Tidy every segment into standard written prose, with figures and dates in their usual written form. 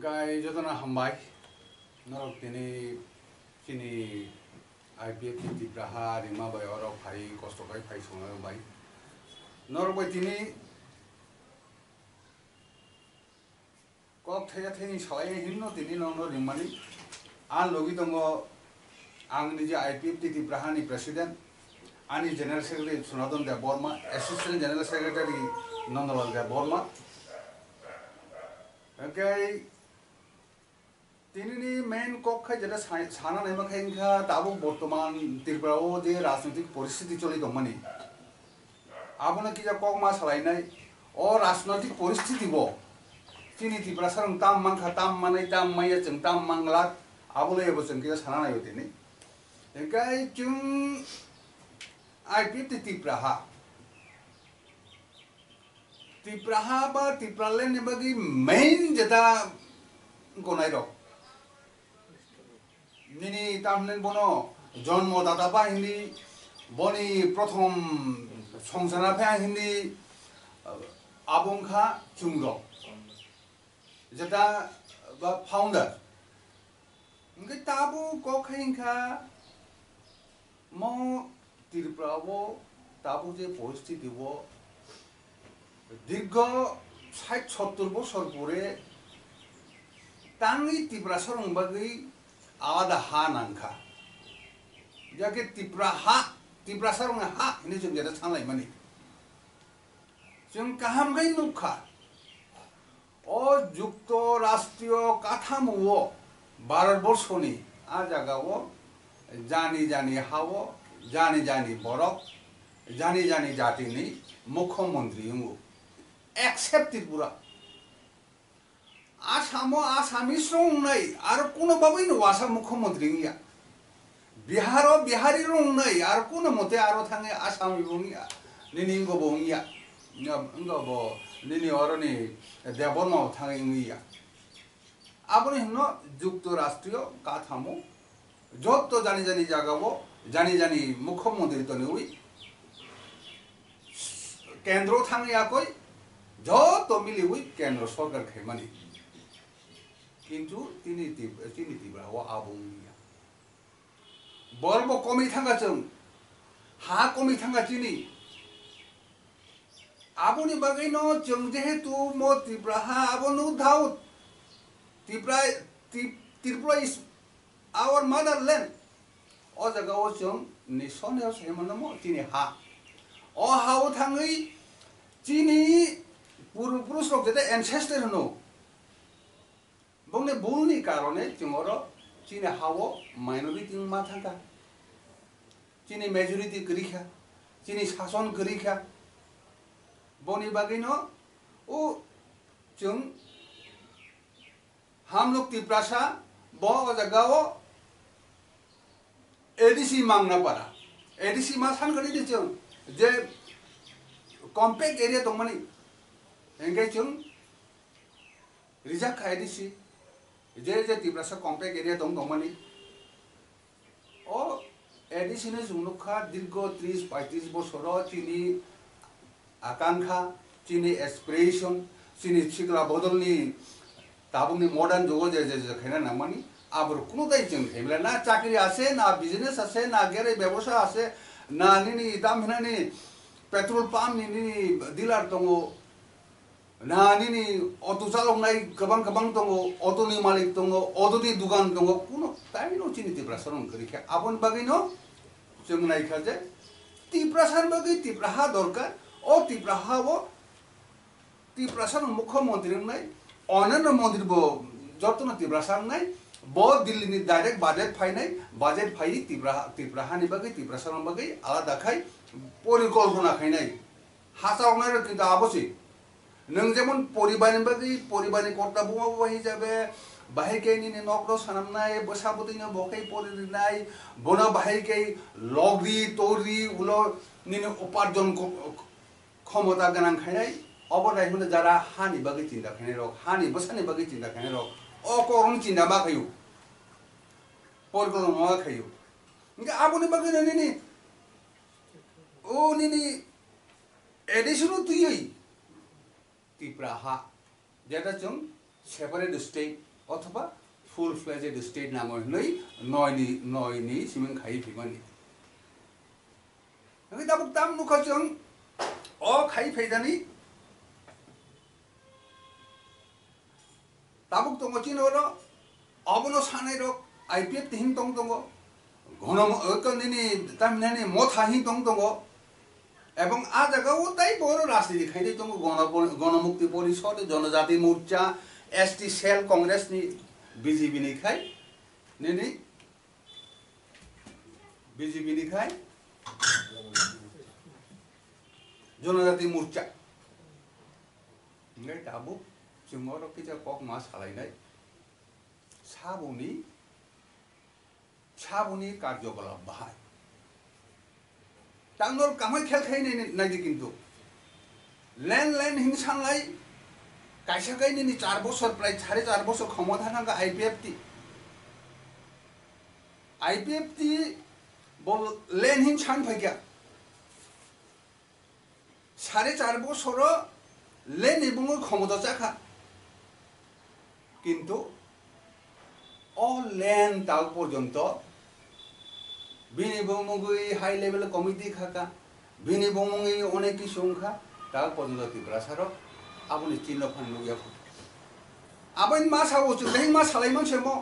Engkai jodona hambai norok tini sini IPF ti praha rima bai orok phai kosto kai phai songa bai norok bai tini kok thaya thani salai hinno tini nono rimani an logi tongo ang ni je IPF ti praha ni president ani general secretary Sunadon de Borma assistant general secretary Nandalal de Borma engkai তিনি main কক্ষায় যেটা সানা নেমা খাইনখা তাবো বর্তমান ত্রিপুরাও যে রাজনৈতিক পরিস্থিতি চলি দমানি আবনে কি যা cock মা সালাইনাই ও রাজনৈতিক পরিস্থিতি ব তিনি ত্রিপুরা সারং তাম মানখা তাম মানাই তাম মাইয়া जों তাম মাংলা আবলে এব जों কি সানা নাইও তিনি একাই जों আইপিএফ ত্রিপুরাহা বা ত্রিপুরালেন নেবাগি মেইন যেটা গনাই রক Nini tamnen bono জন্ম দাতা পা হিন্দি বনি প্রথম সংসারা ফে হিন্দি আবংখা চুংর যেটা বা ফাউন্ডার ইনকে তাবু কখাইনখা ম ত্রিপুরাবো তাবু যে পরিস্থিতি ব দীর্ঘ 60-70 বছর পরে তাঙ্গি ত্রিপুরা সরংবাগি आवादा हा नांखा जाके तिप्रा सरंग हा ini जों जेदा सानलाय माने जों काहाम गै नुखा अ जुक्त राष्ट्रीय काठामो भारतबर्षनि आ जागावो जानि जानि हावो जानि जानि बरक जानि जानि जातिनि मुख्यमंत्री हुङो एक्सेप्ट त्रिपुरा आसामो आसामी संनाय आरो कोनो बाबै न वासा मुख्यमंत्री गैया बिहारो बिहारी रंनाय आरो कोनो मते आरो थाङे आसामी बुंगिया निनि गबो गैया गबो निनि अरनि देबनो थाङे गैया आबनि हनो जुक्त राष्ट्रीय काठामो जत्तो जानि जानि जागाबो जानि जानि मुख्यमंत्री तनि उइ केंद्र थाङे आकय जत्तो मिलि उइ केंद्र सरकार खैमानि কিন্তু তিনি ত্রিপুরা আবুংনিয়া বলব কমি থাঙ্গা जों हा कमी थांगा चिनी आबुनि बागै न जों जेहेतु म त्रिपुरा हा आबुनु धाउ त्रिपुरा इज आवर मदरलैंड अ जगाव जों नेशनल सेमनम चिनी हा अ हाउ थाङै चिनी पूर्वपुरुष रक जेते एनसेस्टर होनो बंने बुलनि कारणे जोंरो चिनी हावो माइनरिटी मा थांगा चिनी मेजॉरिटी करिखा चिनी शासन करिखा बनि बागैनो ओ जों हम लोग त्रिपुरासा ब जगाव एडीसी मांगना पारा एडीसी मा सानगनि जों जे कम्पैक्ट एरिया दंमानि एंगे जों रिजार्व एडीसी जे त्रिपुरासा कम्पैक्ट एरिया दंमानि ओ एडीसी ने जुनुखा दीर्घ 30-35 बছर चिनी आकांक्षा चिनी एस्पिरेशन चिनी सिगला बदलनि ताबुनि मॉडर्न जुगो जे खायना नामानि आबर कुनो दाय जों हेमला ना चाकरी आसे ना बिजनेस आसे ना गेरे व्यवसाय आसे ना निनि दाम हिनानि पेट्रोल पंप नि डीलर दंगो ना निनि अटो चालकनाय गोबां दंगो अटोनि मालिक दंगो अटोनि दुकान दंगो कुनो ताइनो चिनी त्रिपुरासा रं करिखा आबन बागैनो जों नायखा जे त्रिपुरासान बागै त्रिपुराहा दरकार ओ त्रिपुरासान मुख्यमंत्री नाय अनन्य मंत्री बो जतन त्रिपुरासान नाय ब दिल्ली डायरेक्ट बाजेट फाइ त्रिपुराहानि बागै त्रिपुरासान बागै आलादा खाय परिकल्पना खायनाय हासावनाय किन्तु आबसि नों जेमन परिबारनि बागै परिबारनि कर्ता बुमा बाहि जाबे बाहायके निनि नकरो सानामनाय बसाबुदिनो बखै परिनाय बनो बाहायके लगरि तोरि उलो निनि उपार्जन क्षमता गोनां खायनाय अबनाय होनो जारा हानि बागै चिन्ता खायनाय रक हानि बसानि बागै चिन्ता खायनाय रक अकरन चिन्ता मा खायु परिकल्पना मा खायु इनका आबुनि बागै निनि ओ निनि एडिशनल तुयै त्रिपुरा हा जेटा जों सेपारेट स्टेट अथवा फुल फ्लेजेड स्टेट नामो नै नयनि सिमिं खाइ फिगनि नगै दाबुक दाम नुखा जों खाइ फैदानि दाबुक दङ चिनोरो अबनो सानै र आईपीएफ तिहिं दङ घननि तामिनानि मथाहि दङ এবং आ জায়গাও তাই বড় রাজনীতি খাইতে দङ গণমুক্তি পরিষদ জনজাতি মোর্চা एसटी सेल कांग्रेस नि बीजेपी नि खाय नेनि बीजेपी नि खाय जनजाति मोर्चा नै दाबो जोङो रखिजा कक मा सालायनाय साबुनि कार्यकलाप बाहाय तांगल कामाय खेल खाय नायदि किन्तु लेन हिंसालाय कायसा गायनि 4 बছর প্রায় 4.5 বছর ক্ষমতা থাকা आईपीएफटी বল লেন হিংসান ফাইকা 4.5 বছর লেন এবং ক্ষমতা চাখা কিন্তু অল লেন তাও পর্যন্ত বিনিবমগই হাই লেভেল কমিটি খাকা বিনিবমগই অনেক কিছু সংখ্যা তাও পর্যন্ত ত্রিপুরা সারক आबुनि चिन्ह फानलुया आबन मा सावो चुलें मा सालायमन सेमो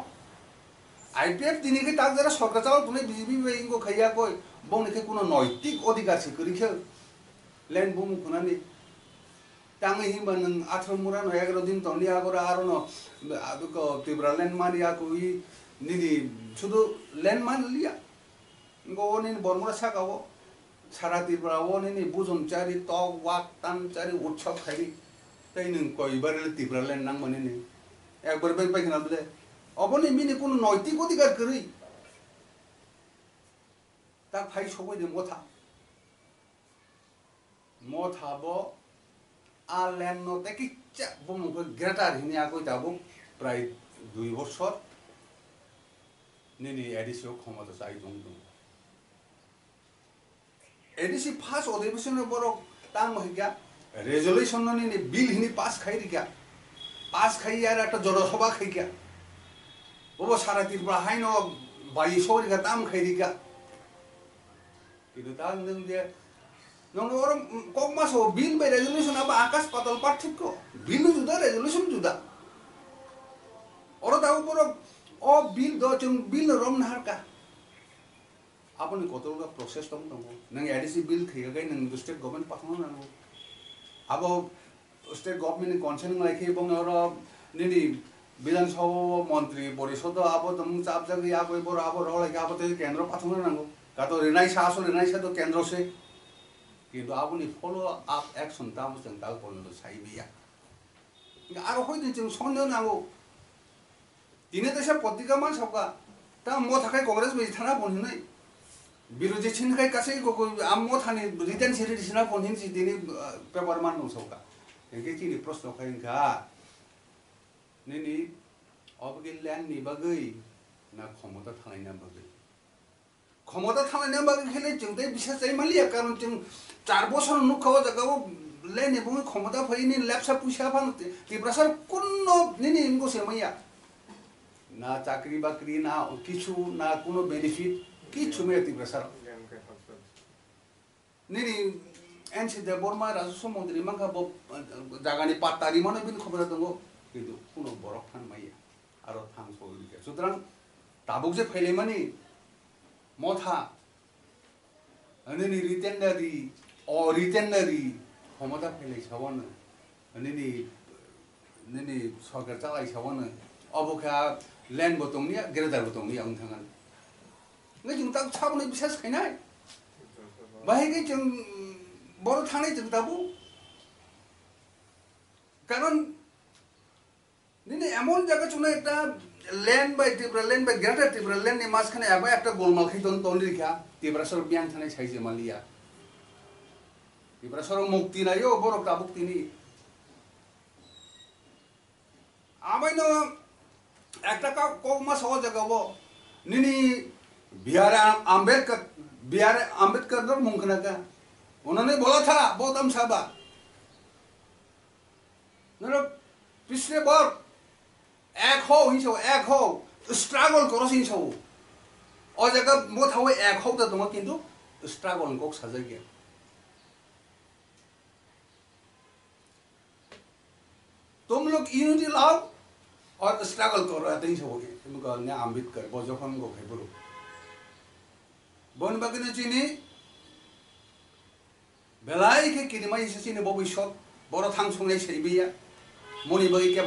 आईपीएफ दिनि के ताक जरा सरकार चाव तुने बीजेपी बेंगो खैया कोई बोंनि के कुनो नैतिक अधिकार से करिखे लेन बुमु खुनानि तांगे हिमबा नों 18 मुरा 11 दिन तनि आगरा आरो न आबको त्रिपुरा लेन मानिया कोई निदि शुधु लेन मान लिया गोनि बरमुरा सागावो सारा त्रिपुरा वनि बुजुमचारि तक वाक तानचारि उत्सव खाइरि तै नों कयबार त्रिपुरा लेन नां माने नि एकबार बेग बायखना बले अबनि मिनि कुनो नैतिक अधिकार करै ता फाइ सबै दे मथा बो आ लेन न तेकिचा बमुखो ग्रेटार हिनि आगो दाबो प्राय 2 বছর निनि एडिसिओ क्षमता चाइ दं एडिसी फार्स्ट अधिवेशन बरो तांग महिगा रेजोल्यूशन नि बिल हिनि पास खाइरिका पास खाइ यार একটা জনসভা খাইকা ওবো সারা ত্রিপুরা হাইন 2200 কা তাম খাইরিকা কিন্তু তাং नों जे नों और कम मासो बिल बाय रेजोल्यूशन अब आकाश पाताल पार्थक्य बिल जुदा रेजोल्यूशन जुदा और दाउ बरो ओ बिल द जों बिल रम नारका आपनि कतलगा प्रोसेस दं नों एडिसी बिल थैगाय नों स्टेट गवर्नमेंट पाथनो नांगौ अब स्टेट गवर्नमेंट कनसेन्ट लाइखे बंगर निनि विधानसभा मंत्री परिषद अब तुम चाप जगि आगै बर अब रलाय अब त केंद्र पाथनो नांगौ गातो रिनाय सा तो केंद्र से किन्तु आपनि फलो अप एक्शन ताम जों दा बन्द साइबिया आरो होय जों सन्देह नांगौ दिने देशा पत्रिका मान सबका ता मो थाखाय कांग्रेस बे थाना बनहै विरोधी छिनखाय कासै गगो आमो थानि रिटर्न सिरिसिना बनहिन दिने पेपर मान दं सबका एके चिनि प्रश्न खायनखा निनि अबगे ल्यान्ड नि बागै ना क्षमता थानायना बागै क्षमता थानायना बागै खेले जों दे बिसा जाय मालिया कारण जों 4 বছর नुखाव जगाव ल्यान्ड नि बुङै क्षमता फैनि लेपसा पुसा फान तिब्रासर कुन्नो निनि इनगो सेमैया ना चाकरी बाकरी ना किछु ना कोनो बेनिफिट किछु मे तिब्रासर निनि एनसी दे बर्मा राजस्व मन्त्री मांखा जागानि पात्तारि माने बिन खबर दङ किन्तु कोनो बरफ थान माइया आरो थां सौरिके सुतरां ताबुक जे फैले मानि मथा निनि रिटेनरी क्षमता फैले सावनो निनि सरकार चालाय सावनो अबखा लैंड बतंगनि ग्रेडार बतंगनि आं थांगोन नै जों दा साबनो बिसास खायनाय बाहायगै जों बर थानाय जों दाबो कारण निने एमन जायगा चुना একটা लैंड बाय ग्रेटार त्रिपुरा लैंड नि मासखाने आबा একটা गोलमाल खैदन तनरिखा त्रिपुरासर बियान थानाय साइजे मालिया त्रिपुरासर मुक्ति नायो बर ताबुक्तिनि आबायनो একটা কমা সহ জায়গাবো নিনি बिहार आम्बेडकर दर मुंखना का उन्होंने बोला था गौतम साहब, 'पिछले बार এক হও হিসাব এক হও স্ট্রাগল করো হিসাব ও জায়গা মো থাও এক হও তা দङ কিন্তু স্ট্রাগल को साजा गया तुम लोग यूनिटी लाओ और स्ट्रगल करो ऐसे ही होगे तुमको ने अम्बेडकर बजखन को फेबरो बन बगने चिनी बेलाई के किनिमा इसे चिनी भविष्यत बड़ थां संनाय सैबिया मनि बगै के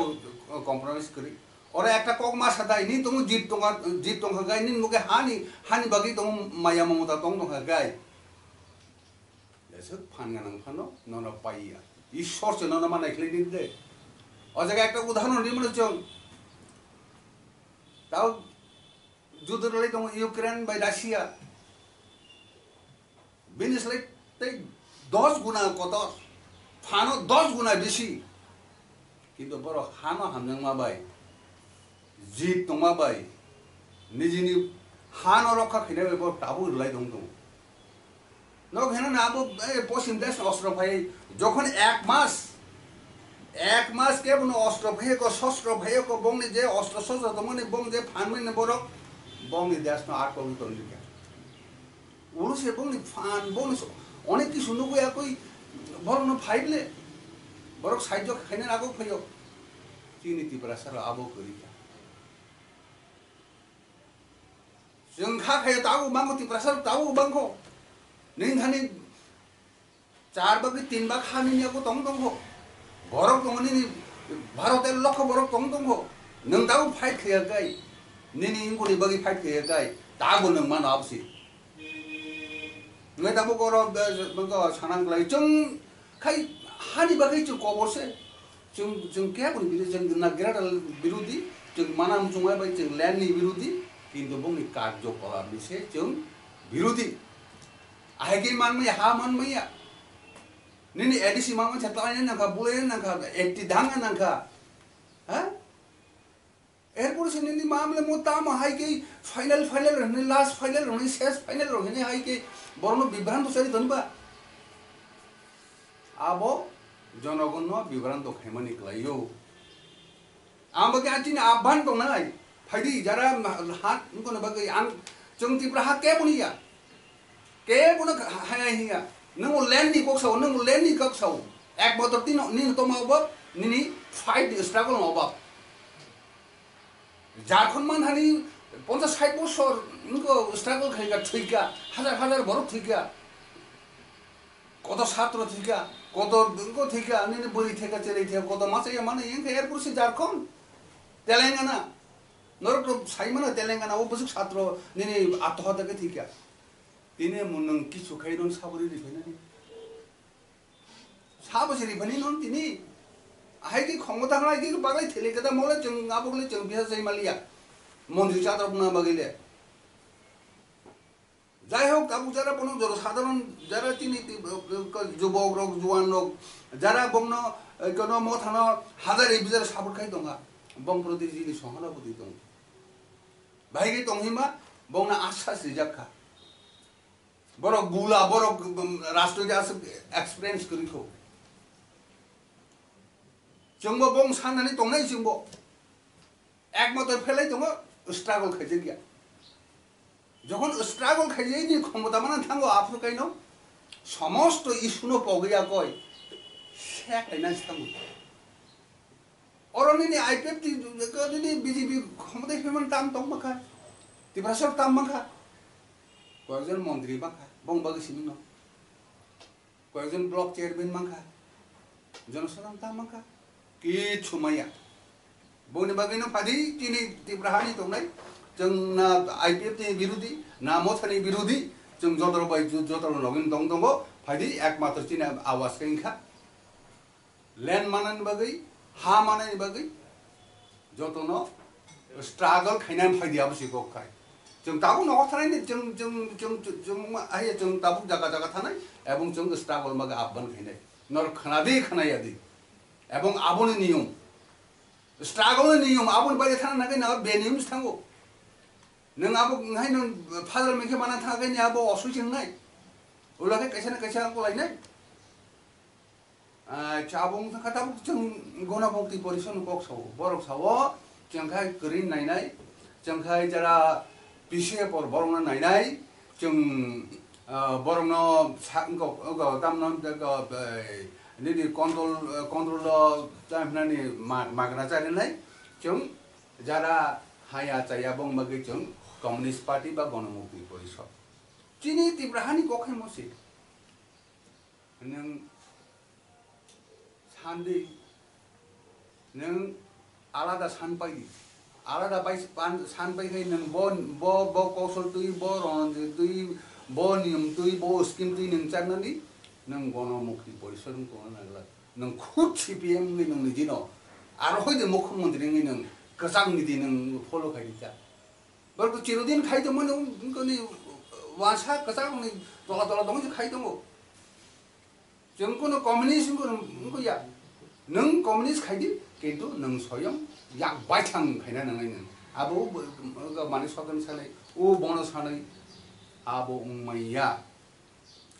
कम्प्रोमाइज करी और एक कक मास हाथाय नि तुम जीत दङ गाय नि मुगे हानि बगै तुम माया ममता दङ गाय लेसो फानगानां फानो नन पाइया ईश्वर से नन मानाय खिलि दे और जगह एक उदाहरण दिमनो जों ताव जुद्ध लड़ाई दङ यूक्रेन बाय राशिया बिनिसलाय 10 गुना कत फानो 10 गुना बेसी किन्तु बर हानो हामजों माबाय जीत दंमाबाय निजिनि हानो रक्षा खैनाय बर ताबु लड़ाई दङ नक हेन आबो पश्चिम देश अस्त्र भाई जखन एक मास के बनो अस्त्र भाई को शस्त्र भाई को बंगनि जे अस्त्र शस्त्र तमनि बंग जे फानमैन बरक बंगनि देश न आटकनि तनलिका उरुसे बंगनि फान बंगनि अनेक किछु नुगया कोई बरन फाइबले बरक साइज खाइने आगो फैयो चिनि तिब्रा सर आबो करिका जों खाखाय ताबो बांगो तिब्रा सर ताबो बांगो नोंथांनि 4 बाग 3 बाग हानियाको दङ बरक दङनि भारतेर लक्ष बरक दङ नों दाबो फाइट खैयाखै निनि इंगुनि बागै फाइट खैयाखै दाबो नों मा नाबसि नों दाबो गर बंग सानांगलाय जों खाय हानि बागै जों कबरसे जों के बुनि बिदि जों नागिरा बिरोधी जों मानाम जुंगा बाय जों लैंडनि बिरोधी किन्तु बुंनि कार्यकलापनि से जों बिरोधी आगे मानमै हा मानमैया निनि एडिसी मामा छतलाय नंखा बुले नंखा एक्टि दांगा नंखा ह एरपुर से निनि मामले मोताम हाय के फाइनल रहने लास्ट फाइनल रहने शेष फाइनल रहने हाय के बरनो विभ्रांत सरी धनबा आबो जनगण विभ्रांत खैमनि क्लायो आमबगे आचिन आह्वान दंनाय फाइदि जरा हात नकोन बगै आं जों तिब्रा हा के बुनिया के बुन हाय हिया नंगो लैंडनि कक्साव नंगो लैंडनि कक्साव एक बतर तीन निन तमावबा निनि फाइट स्ट्रगल नबा झारखंड मानहानि 50-60 बছর इनको स्ट्रगल खाइगा थैगा हजार बरफ थैगा कत छात्र थैगा कत इनको थैगा निनि बोरी थैगा चेरै थैगा कत मासे माने इनके एयरपोर्ट से झारखंड तेलंगाना नरक साइमना तेलंगाना वो बसु छात्र निनि आत्महत्या के थैगा तिने मुनंग किछु खाइरन साबरि रिफाइनानि साबसे रिफाइनि नन तिनि आहायकी क्षमता हायकी बागै थेलेगदा मोले जों आबगले जों बिहा जयमालिया मन्दिर चादर बुना बगैले যাই হোক আবু যারা কোনো জনসাধারণ যারা তিনি যুবক লোক জোয়ান লোক যারা বংন কোনো মথানো হাজারে বিজার সাপোর্ট খাই দङा बं प्रति जिनि सहानुभूति दं भाइगे दंहिमा बंना आश्वास रिजाखा बरक बुला बरक राष्ट्रजा एक्सपीरियंस करिखौ जोंबो बं साननानै दंनाय जोंबो एकमात्र फेलाय दङ स्ट्रागल खाइजे गया যখন স্ট্রাগল খাইয়েনি ক্ষমতা মানে থাঙ্গো আফ্রিকাইনো সমস্ত ইস্যুনো পগিয়া কয় সেখাইনা থাঙ্গো অরনিনি আইপিএফ দিনি বিজেপি ক্ষমতা হিমান তাম তং মাখা তিব্রাসর তাম মাখা কয়েকজন মন্ত্রী মাখা বংবাগি সিমিন কয়েকজন ব্লক চেয়ারম্যান মাখা জনসাধারণ তাম মাখা কিছু মাইয়া বনি বাগিনো ফাদি তিনি তিব্রাহানি দंनाय जोंना आईपीएफ नि विरोधी ना मोथानि विरोधी जों जदर बाय जदर लगन दंगो फाइदि एकमात्र चिना आवाज कैंखा लैंड मानानि बागै हा मानानि बागै जतनो स्ट्रागल खाइना फाइदि आवश्यक खाय जों दाबो न'आव थानाय जों आय जों दाबो जागा थानाय एवं जों स्ट्रागल मागे आह्वान खाइनाय नर खानायादि एवं आबोनि नियम स्ट्रागल नियम आबोनि बाय थाना नागै ना बेनियम थांगो नों आबो नहाय नों फाजल मेखे बाना थागै नि आबो असुइजोंनाय उलाके कैसे आंखौ लायनाय चाबुं थाखाताबो जों गना भक्ति परिसन कक्साव बरक साव जोंखाय ग्रीन नायनाय जोंखाय जरा बिसे बरंनो नायनाय जों बरंनो दामनो निदि कंट्रोल जामनानि मागना जानाय जों जरा हाया जाया बंबागै जों कम्युनिस्ट पार्टी बा गणमुक्ति परिषद चिनी तिब्राहानि गखाय मसे नों सान्दै नों आलादा सानबायदि आलादा सानबायखाय नों ब कौशल तुई ब रणनीति तुई ब नियम तुई ब स्कीम तुई नों जानानै नों गणमुक्ति परिषद को नागला नों खुद सीपीएम नि नों निजिनो आरो होयदे मुख्यमंत्री नि नों गजां निदि नों फलो खायदिजा बरको चिरदिन खायदोंमोन नों वासा गजां नि तला तला दं खायदों जोंखौनो कम्युनिस्ट को या नों कम्युनिस्ट खायदि किन्तु नों स्वयं याक बायथां खायना नङै नों आबो माने सगन सानै ओ बन सानै आबो उमैया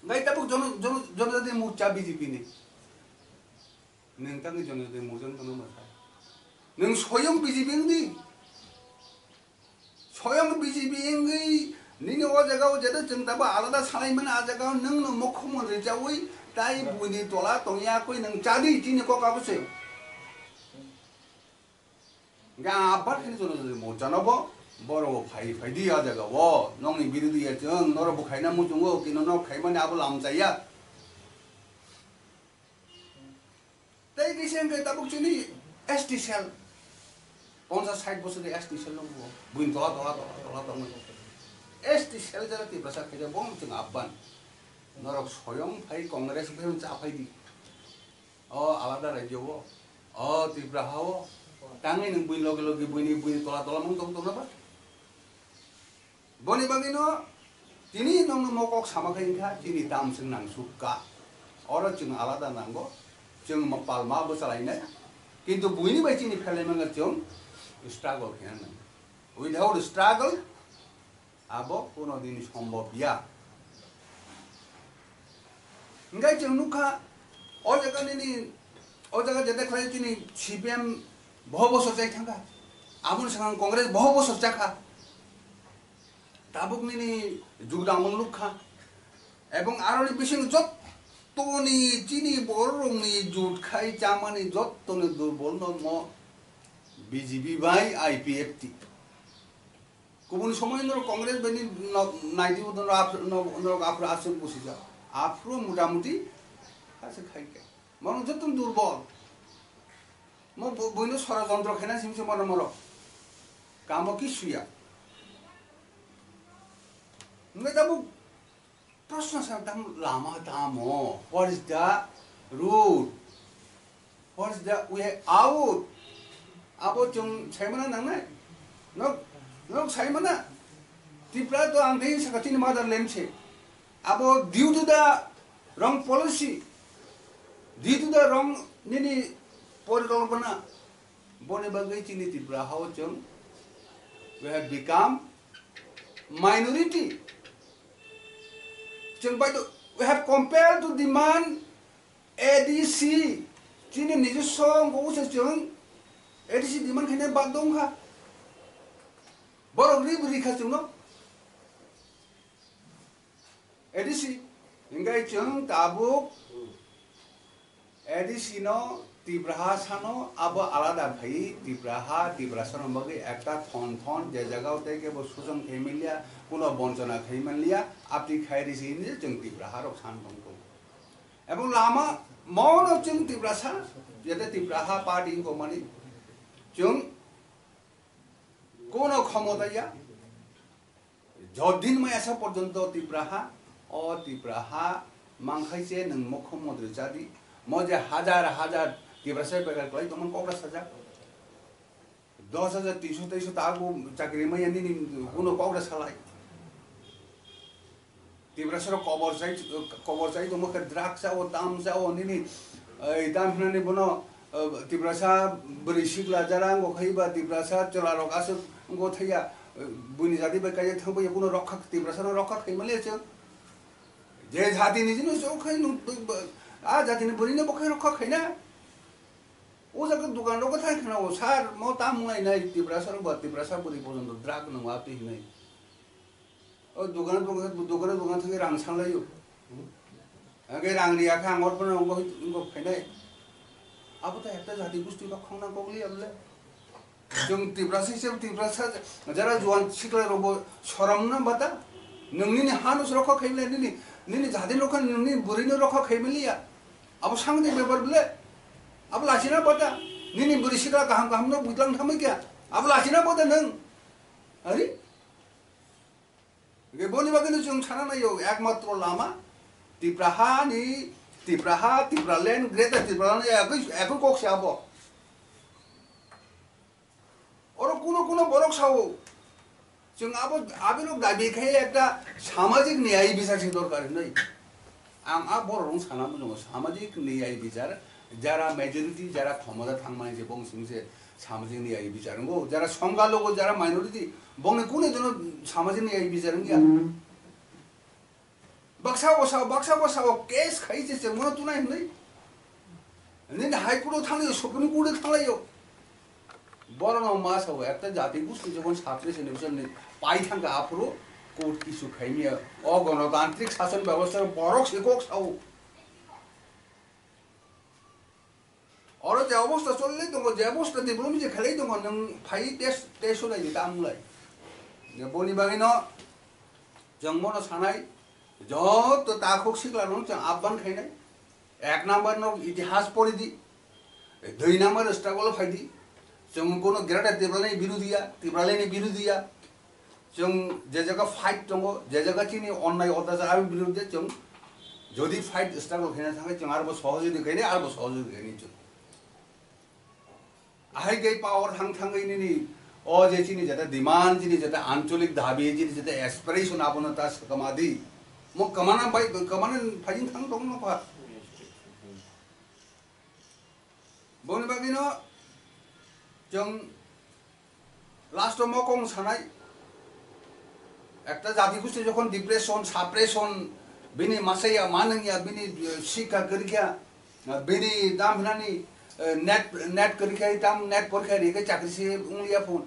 गाय ताबो जनजाति मुचा बीजेपी नि नोंथांनि जनजाति मुजों कोनो मसा नों स्वयं बीजेपी नि स्वयं बीजेपी नि निनो ओ जगाव जेदा जों ताबो आलादा सानायमोन आ जगाव नों मुख्यमंत्री जावै ताई बुनि तला तंया कोई नों चादी चिनि को काबसे गा आबाद खनि जनजाति मोजानबो बरो फाइदि आ जगा वो नंनि बिरोधिया जों नर बुखायना मुजुङो किनो न खायमाने आबो लामजाया ताई किसेन के ताबुक चिनि एसटी सेल 50-60 বছর एसटी सेल नंगो बुइन तला दङ एसटी सेल जरा तिब्रासा खायजा बम जों आबान नरक स्वयं फाइ कांग्रेस फेम चाफाइदि आलादा राज्योव त्रिपुराहाव ताङै नों बुइन लगे लगे बुइन तला मं दं नबा बनि बागिनो तिनि नों मकक सामाखैनखा तिनि दामजों नांसुका अर जों आलादा नांगौ जों पालमा बोसालायनाय किन्तु बुइनि बाय तिनि फेलायमंगा जों स्ट्रागल खेना उइदाउट स्ट्रागल आबो कोनो दिन सम्भव या इंगाय जों नुखा ओ जगह जेदे खाय तिनि सीपीएम बहु बছর जाय थांगा आबुन सांग कांग्रेस बहु बছর जाखा ताबुकनि जुगदामन लुखा एवं आरोनि बिसिं जत्तनि चिनि बरंनि जुटखाय जामानि जत्तनि दुर्बल न बीजेपी बाय आईपीएफटी गुबुन समय कांग्रेस बायदि नाइदि आफ्रो आसन बसिजा आफ्रो मोटामुटी खासे खायके मन जत्तन दुर्बल म बयनो षড়যন্ত্র खायना सिमसे मन मर काम कि सुया नङा दाबो प्रश्न छ दाम लामा दाम हो what is the route what is the way out आबो जों सायमना नांनाय नों सायमना त्रिपुरा तो आं दै साखाथिनि मादारलेण्ड छे आबो ड्यू टू द रंग पॉलिसी ड्यू टू द रंग निनि परिकल्पना बने बागै चिनि त्रिपुरा हाव जों we have become minority जों बाय we have compelled to demand ADC चिनि निजस्व गौसे जों ADC डिमान्ड खायनो बाद दंखा बरगरि बुरिखा जोंनो ADC इंगाय जों ताबुक ADC नो त्रिपुरा सानो अब आलादा भाई त्रिपुरा सानो बगे एकटा थन जे जगह ते के सुजन खैमिलिया कोनो बंचना खैमिलिया आपति खायरिसि नि जों त्रिपुरा रक सान दंगौ एबं लामा मौन जों त्रिपुरा सा जेते त्रिपुरा पार्टी को माने जों कोनो क्षमताया जदिन मै आसा पर्यन्त त्रिपुरा मांखाइसे नों मुख्यमंत्री जादि मजे हजार त्रिपुरा से बेगार कलाई तमन कब्रा साजा 10,323 तागु चाकरी मै नि कोनो कब्रा सालाय त्रिपुरा सर कबर चाहिँ तो मखे द्राक्षा ओ दाम जा ओ नि दाम हननि बनो त्रिपुरा सा बरि सिगला जारां गखैबा त्रिपुरा सा चला रकासो गथैया बुनि जाति बे काय थांबो कोनो रखा त्रिपुरा सा रखा खैमले छ जे जाति नि जिनो सौ खै आ जाति नि बरि ने बखै रखा खैना 오 자그 누가 너가 타이크나고 살뭐 땀나이 나이 띠브라서는 뭐 띠브라서 보리 보존도 드라그 는 와도 있네 누가 되게 랑상라요 cái rang ria khang ngót bên ông có phải này áp tay একটা জাতি গোষ্ঠী বা খংনা কগলি আমলে जों तिब्रासि सेम तिब्रासा जरा जुवान सिखला रबो सरमना बाता नोंनि हानुस रखा खैले निनि जादि रखा नोंनि बुरिनो रखा खैमलिया अब सांगनि बेबर बले अब लासिना बाता निनि बुरि सिखला गाहाम गाहाम न बुदलां थामै क्या अब लासिना बाता नों अरे के बोनि बागनो जों साना नायो एकमात्र लामा तिब्रालेन ग्रेटर तिब्रालेन একই কক্সে আবো ওরা কোনো বড় সাও जों আবিরক দাবি খাই একটা সামাজিক ন্যায় বিচার দরকার নাই আ বড় সানা দङ সামাজিক ন্যায় বিচার যারা মেজরিটি যারা ক্ষমতা থাকমানে যে বংশিংসে সামাজিক ন্যায় বিচারঙ্গো যারা সংখ্যালঘু যারা মাইনরিটি বংনে কোনে জন্য সামাজিক ন্যায় বিচারঙ্গিয়া baksa basa case খাইছে যে মনে তুনাই নাই নিন হাইকোর্টে থাকলে সুপ্রিম কোর্টে থাকলাইও বড় ন মাস হবে একটা জাতি গোষ্ঠী যখন ছাত্র সেলিব্রেশন পাই থাকা আপরো কোর্ট কিছু খাইমিয়া অগণতান্ত্রিক শাসন ব্যবস্থার বড় শিকক সাও আর যে অবস্থা চললে তো যে অবস্থা ডেভেলপ যে খেলাই তো নং ফাই টেস্ট হলাই দামলাই যে বনি বাগিনো জংমন সানাই যত তাখক শিখলানো जों आबान खायनाय एक नम्बर नो इतिहास पढ़िदि 2 नम्बर स्ट्रगल फाइदि जों कोनो ग्रेटर तिब्रालेनि बिरुदिया जों जे जगह फाइट दङ जे जगह चिनि अन्याय अत्याचार बिरुद्धे जों যদি फाइट स्ट्रगल खायना थाङै जों आरो सहजै देखायनाय आरो सहजै देखायनाय जों आहाय गै पावर थाङै नि अ जे चिनि जेता डिमान्ड चिनि जेता आंचलिक दाबी चिनि जेता aspiration आपनता सकमादि mo kamanan fajin thang dong no pa boni bagino जों last mo kong sanai একটা জাতি গোষ্ঠী যখন ডিপ্রেশন সাপ্রেশন বিনি মাসাইয়া মানঙ্গিয়া বিনি শিক্ষা করিয়া বিনি দাম বিনানি नेट करिया दाम नेट परीक्षा रे चाकरी से उंगलिया फोन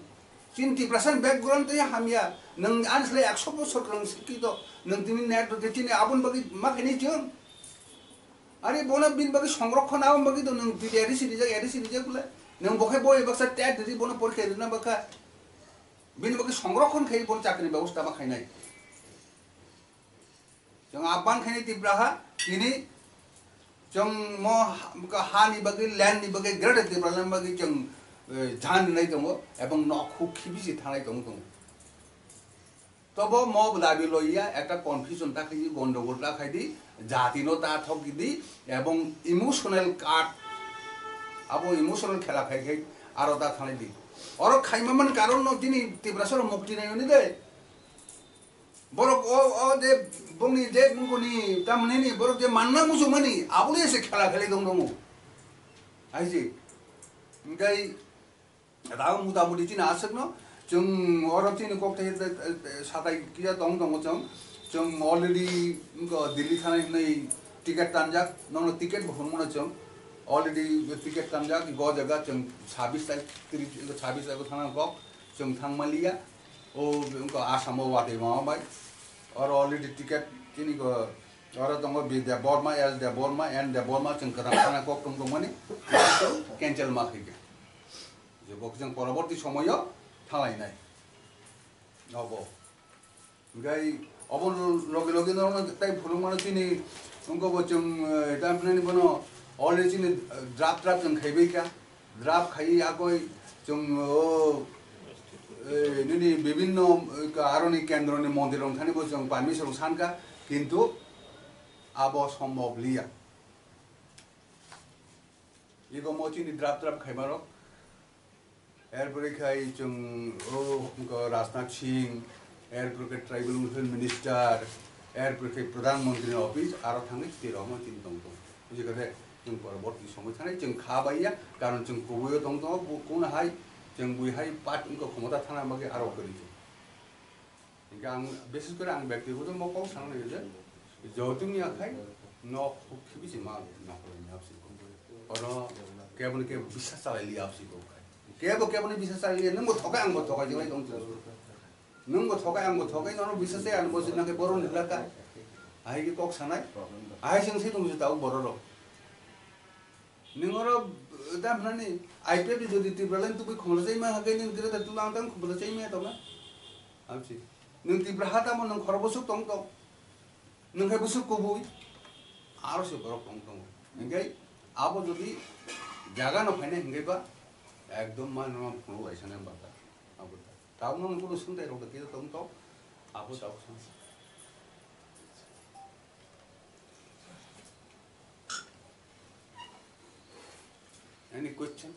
चिंती प्रश्न बैकग्राउंड तो हमिया नों आनसले 100 बोसोर नों सिखि तो नों तिनि नेट तो तिनि आबन बगि मा खैनि जों आरे बोना बिन बगि संरक्षण आबन बगि तो नों एरि सिरि गुला नों बखाय बय बक्सा टेट दिरि बोना परीक्षा दिना बका बिन बगि संरक्षण खै बोन चाकरी व्यवस्था मा खैनाय जों आबान खैनि तिब्राहा तिनि जों म हानि बगि ल्यान्ड नि बगि ग्रेट तिब्रालेन बगि जों जान नै दङ एबं नखु खिबिसि थानाय दङ तब म दाबि लइया একটা কনফিউশন থাকি গন্ডগোল থাকি জাতিনো তা ঠকিদি এবং ইমোশনাল কাট আবো ইমোশনাল খেলা খাই আর তা থানাই দি আর খাইমামান কারণ ন তিনি তিব্রাসর মুক্তি নাই নি দে বড় ও যে বংনি যে মুকনি তামনে নি বড় যে মান্না মুসুমানি আবুলে এসে খেলা খেলি দং দং আইজি গাই রাও মুদামুদি চিনা আসক ন जों अरबथिनि कक्टाय साथाय किया दं जों अलरेडी दिल्ली थानाय नै टिकेट तानजाक नंग टिकेट भरमोना जों अलरेडी टिकेट तानजाक ग जगह जों 26 तारिख थाना गक जों थांमालिया ओ आसामाव वादे माबाय और अलरेडी टिकेट किनि ग और दङ विद्या बर्मा एज द बर्मा एन्ड द बर्मा जों थाना गक दं माने कैंसिल माखैगे जे बक जों परवर्ती समयाव थालायनाय नबो गाय अबन लगे न ताइ फुलुमानो चिनि उनको जों दामनानि बनो अलरेडी चिनि ड्राफ्ट जों खाइबैका ड्राफ्ट खाइ आगय जों निनि विभिन्न आरनि केन्द्रनि मन्दिरं थानिबो जों पारमिसन सानका किन्तु आबो सम्भव लिया इगो मोचिनि ड्राफ्ट खाइमारो एरपरे खाई जों राजनाथ सिंह एरपरे ट्राइबल वेलफेयर मिनिस्टर एरपरे प्रधानमंत्री ऑफिस आरो थाङै तिरावमा तिन दं बुझिगरे जों परवर्ती समय थानाय जों खाबाइया कारण जों गुबैयो दं कोन हाय जों बुइहाय पाट उनको क्षमता थाना बागे आरो करि इनका आं विशेष करे आं व्यक्तिगत मकाव साननाय जे जौतुकनि आखाय न खिबिसि मा न करनि आपसि और Kaya ke bisa salah liap sih kok. Kaya bisa salah liap. Nunggu thokai ang buat thokai jangan dong. Nunggu thokai ang buat thokai nono bisa sih ang buat nang ke boron dilaka. Ahi ke kok sanai. Ahi sing sih tunggu tahu bororo. Ningoro dah mana ni? IPF itu di tibralan tu kau khulasai mah hakai ni kira tu lang tang khulasai mah tu mah. Apa sih? Nung tibrahata mah nung kharbusuk tong tong. Nung hai busuk kubui. Harus ya borok tong tong. Enggak? Apa jadi? Jaga no fine enggak ba? Ekdom mah no perlu aisan yang bata. Apa tu? Tahu no perlu suntai roda kita tong tong. Apa tahu sun? Any question?